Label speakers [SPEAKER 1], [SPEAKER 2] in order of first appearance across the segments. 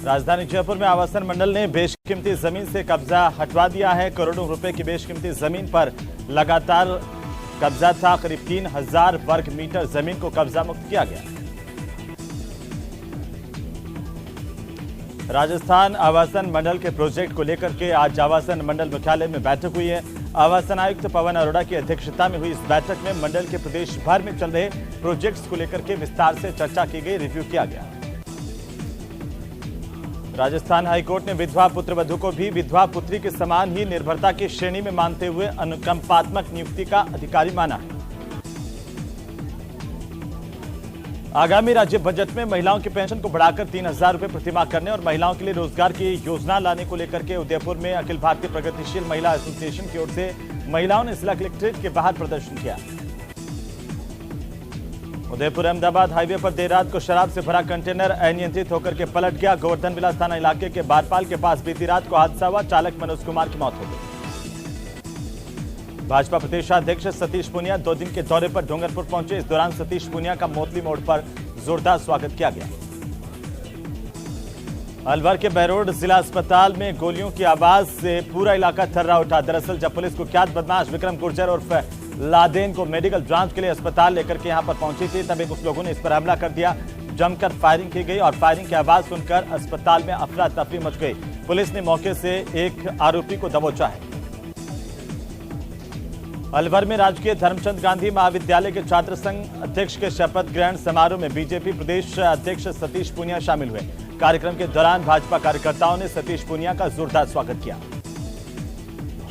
[SPEAKER 1] राजधानी जयपुर में आवासन मंडल ने बेशकीमती जमीन से कब्जा हटवा दिया है। करोड़ों रुपए की बेशकीमती जमीन पर लगातार कब्जा था। करीब 3000 वर्ग मीटर जमीन को कब्जा मुक्त किया गया। राजस्थान आवासन मंडल के प्रोजेक्ट को लेकर के आज आवासन मंडल मुख्यालय में बैठक हुई है। आवासन आयुक्त पवन अरोड़ा की अध्यक्षता में हुई इस बैठक में मंडल के प्रदेश भर में चल रहे प्रोजेक्ट्स को लेकर के विस्तार से चर्चा की गई, रिव्यू किया गया। राजस्थान हाईकोर्ट ने विधवा पुत्र वधू को भी विधवा पुत्री के समान ही निर्भरता की श्रेणी में मानते हुए अनुकंपात्मक नियुक्ति का अधिकारी माना है। आगामी राज्य बजट में महिलाओं की पेंशन को बढ़ाकर 3000 रुपए प्रतिमाह करने और महिलाओं के लिए रोजगार की योजना लाने को लेकर के उदयपुर में अखिल भारतीय प्रगतिशील महिला एसोसिएशन की ओर से महिलाओं ने जिला कलेक्ट्रेट के बाहर प्रदर्शन किया। उदयपुर अहमदाबाद हाईवे पर देर रात को शराब से भरा कंटेनर अनियंत्रित होकर के पलट गया। गोवर्धन विलास थाना इलाके के बारपाल के पास बीती रात को हादसा हुआ। चालक मनोज कुमार की मौत हो गई। भाजपा प्रदेशाध्यक्ष सतीश पूनिया 2 दिन के दौरे पर डूंगरपुर पहुंचे। इस दौरान सतीश पूनिया का मोतली मोड़ पर जोरदार स्वागत किया गया। अलवर के बहरोड जिला अस्पताल में गोलियों की आवाज से पूरा इलाका थर्रा उठा। दरअसल जब पुलिस कुख्यात बदमाश विक्रम गुर्जर उर्फ लादेन को मेडिकल जांच के लिए अस्पताल लेकर के यहां पर पहुंची थी, तभी कुछ लोगों ने इस पर हमला कर दिया। जमकर फायरिंग की गई और फायरिंग की आवाज सुनकर अस्पताल में अफरा तफरी मच गई। पुलिस ने मौके से एक आरोपी को दबोचा है। अलवर में राजकीय धर्मचंद गांधी महाविद्यालय के छात्र संघ अध्यक्ष के शपथ ग्रहण समारोह में बीजेपी प्रदेश अध्यक्ष सतीश पूनिया शामिल हुए। कार्यक्रम के दौरान भाजपा कार्यकर्ताओं ने सतीश पूनिया का जोरदार स्वागत किया।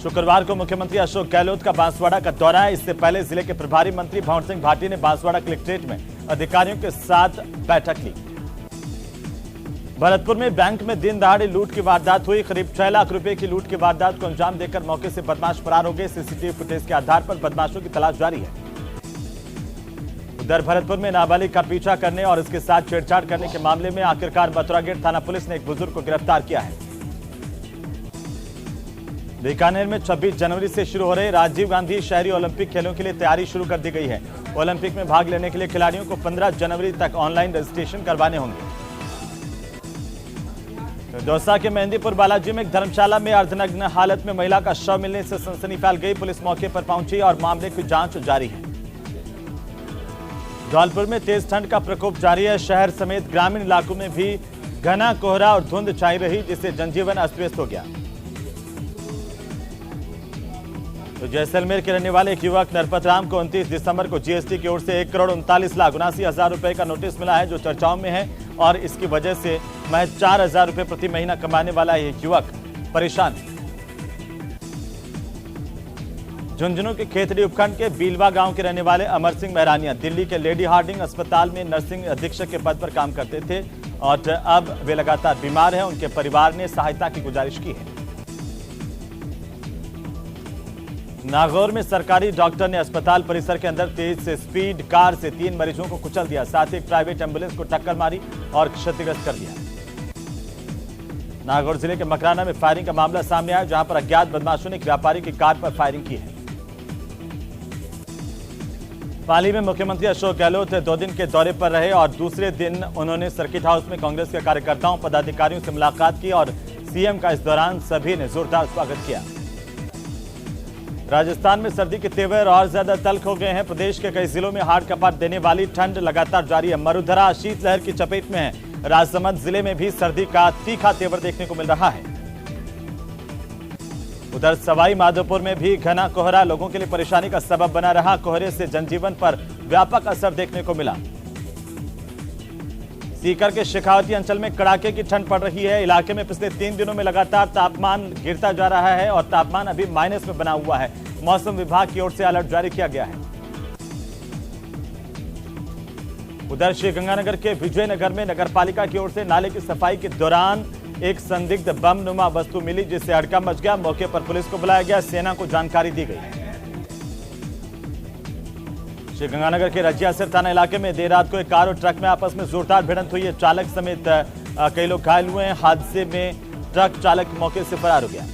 [SPEAKER 1] शुक्रवार को मुख्यमंत्री अशोक गहलोत का बांसवाड़ा का दौरा है। इससे पहले जिले के प्रभारी मंत्री भंवर सिंह भाटी ने बांसवाड़ा कलेक्ट्रेट में अधिकारियों के साथ बैठक ली। भरतपुर में बैंक में दिन दहाड़े लूट की वारदात हुई। करीब 6 लाख रुपए की लूट की वारदात को अंजाम देकर मौके से बदमाश फरार हो गए। सीसीटीवी फुटेज के आधार पर बदमाशों की तलाश जारी है। उधर भरतपुर में नाबालिग का पीछा करने और इसके साथ छेड़छाड़ करने के मामले में आखिरकार मथुरा गेट थाना पुलिस ने एक बुजुर्ग को गिरफ्तार किया है। बीकानेर में 26 जनवरी से शुरू हो रहे राजीव गांधी शहरी ओलंपिक खेलों के लिए तैयारी शुरू कर दी गई है। ओलंपिक में भाग लेने के लिए खिलाड़ियों को 15 जनवरी तक ऑनलाइन रजिस्ट्रेशन करवाने होंगे। दौसा के मेहंदीपुर बालाजी में एक धर्मशाला में अर्धनग्न हालत में महिला का शव मिलने से सनसनी फैल गई। पुलिस मौके पर पहुंची और मामले की जांच जारी है। धौलपुर में तेज ठंड का प्रकोप जारी है। शहर समेत ग्रामीण इलाकों में भी घना कोहरा और धुंध छाई रही, जिससे जनजीवन अस्त व्यस्त हो गया। तो जैसलमेर के रहने वाले एक युवक नरपत राम को 29 दिसंबर को जीएसटी की ओर से 1,39,79,000 रुपए का नोटिस मिला है, जो चर्चाओं में है और इसकी वजह से महज 4,000 रुपए प्रति महीना कमाने वाला यह युवक परेशान है। झुंझुनू के खेतड़ी उपखंड के बीलवा गांव के रहने वाले अमर सिंह महरानिया दिल्ली के लेडी हार्डिंग अस्पताल में नर्सिंग अधीक्षक के पद पर काम करते थे और अब वे लगातार बीमार हैं। उनके परिवार ने सहायता की गुजारिश की है। नागौर में सरकारी डॉक्टर ने अस्पताल परिसर के अंदर तेज से स्पीड कार से 3 मरीजों को कुचल दिया, साथ ही एक प्राइवेट एम्बुलेंस को टक्कर मारी और क्षतिग्रस्त कर दिया। नागौर जिले के मकराना में फायरिंग का मामला सामने आया, जहां पर अज्ञात बदमाशों ने एक व्यापारी की कार पर फायरिंग की है। पाली में मुख्यमंत्री अशोक गहलोत 2 दिन के दौरे पर रहे और दूसरे दिन उन्होंने सर्किट हाउस में कांग्रेस के कार्यकर्ताओं पदाधिकारियों से मुलाकात की और सीएम का इस दौरान सभी ने जोरदार स्वागत किया। राजस्थान में सर्दी के तेवर और ज्यादा तल्ख हो गए हैं। प्रदेश के कई जिलों में हाड़ कपाट देने वाली ठंड लगातार जारी है। मरुधरा शीतलहर की चपेट में है। राजसमंद जिले में भी सर्दी का तीखा तेवर देखने को मिल रहा है। उधर सवाई माधोपुर में भी घना कोहरा लोगों के लिए परेशानी का सबब बना रहा। कोहरे से जनजीवन पर व्यापक असर देखने को मिला। सीकर के शेखावती अंचल में कड़ाके की ठंड पड़ रही है। इलाके में पिछले 3 दिनों में लगातार तापमान गिरता जा रहा है और तापमान अभी माइनस में बना हुआ है। मौसम विभाग की ओर से अलर्ट जारी किया गया है। उधर श्रीगंगानगर के विजयनगर में नगरपालिका की ओर से नाले की सफाई के दौरान एक संदिग्ध बम नुमा वस्तु मिली, जिससे हड़कंप मच गया। मौके पर पुलिस को बुलाया गया, सेना को जानकारी दी गई। श्रीगंगानगर के रजियासर थाना इलाके में देर रात को एक कार और ट्रक में आपस में जोरदार भिड़ंत हुई है। चालक समेत कई लोग घायल हुए हैं। हादसे में ट्रक चालक मौके से फरार हो गया।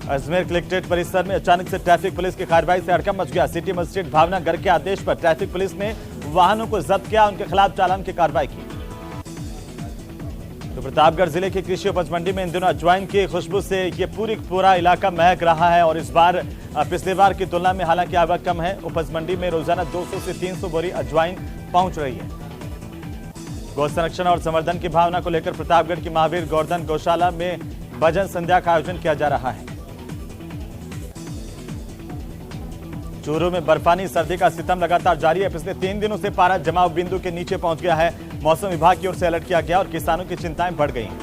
[SPEAKER 1] अजमेर कलेक्ट्रेट परिसर में अचानक से ट्रैफिक पुलिस की कार्रवाई से हड़कंप मच गया। सिटी मजिस्ट्रेट भावना गर्ग के आदेश पर ट्रैफिक पुलिस ने वाहनों को जब्त किया, उनके खिलाफ चालान की कार्रवाई की। तो प्रतापगढ़ जिले की कृषि उपज मंडी में इन दिनों अजवाइन की खुशबू से ये पूरा इलाका महक रहा है और इस बार पिछले बार की तुलना में हालांकि आवक कम है। उपज मंडी में रोजाना 200 से 300 बोरी अजवाइन पहुंच रही है। गौ संरक्षण और संवर्धन की भावना को लेकर प्रतापगढ़ की महावीर गोवर्धन गौशाला में भजन संध्या का आयोजन किया जा रहा है। चूरू में बर्फानी सर्दी का सितम लगातार जारी है। पिछले 3 दिनों से पारा जमाव बिंदु के नीचे पहुंच गया है। मौसम विभाग की ओर से अलर्ट किया गया और किसानों की चिंताएं बढ़ गई हैं।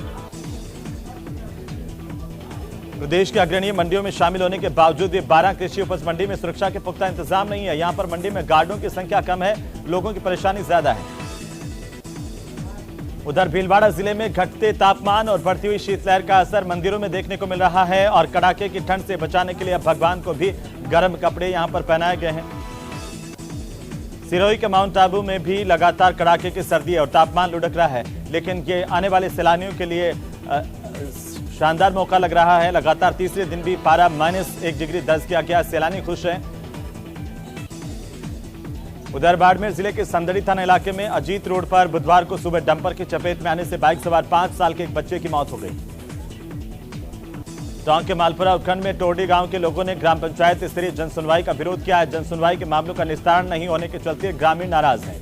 [SPEAKER 1] प्रदेश की अग्रणी मंडियों में शामिल होने के बावजूद ये 12 कृषि उपज मंडी में सुरक्षा के पुख्ता इंतजाम नहीं है। यहां पर मंडी में गार्डों की संख्या कम है, लोगों की परेशानी ज्यादा है। उधर भीलवाड़ा जिले में घटते तापमान और बढ़ती हुई शीतलहर का असर मंदिरों में देखने को मिल रहा है और कड़ाके की ठंड से बचाने के लिए अब भगवान को भी गर्म कपड़े यहां पर पहनाए गए हैं। सिरोही के माउंट आबू में भी लगातार कड़ाके की सर्दी और तापमान लुढ़क रहा है, लेकिन ये आने वाले सैलानियों के लिए शानदार मौका लग रहा है। लगातार तीसरे दिन भी पारा -1 डिग्री दर्ज किया गया। सैलानी खुश हैं। उधर बाड़मेर जिले के संदड़ी थाना इलाके में अजीत रोड पर बुधवार को सुबह डंपर की चपेट में आने से बाइक सवार 5 साल के एक बच्चे की मौत हो गई। टोंक के मालपुरा उपखंड में टोरडी गांव के लोगों ने ग्राम पंचायत स्तरीय जनसुनवाई का विरोध किया है। जनसुनवाई के मामलों का निस्तारण नहीं होने के चलते ग्रामीण नाराज हैं।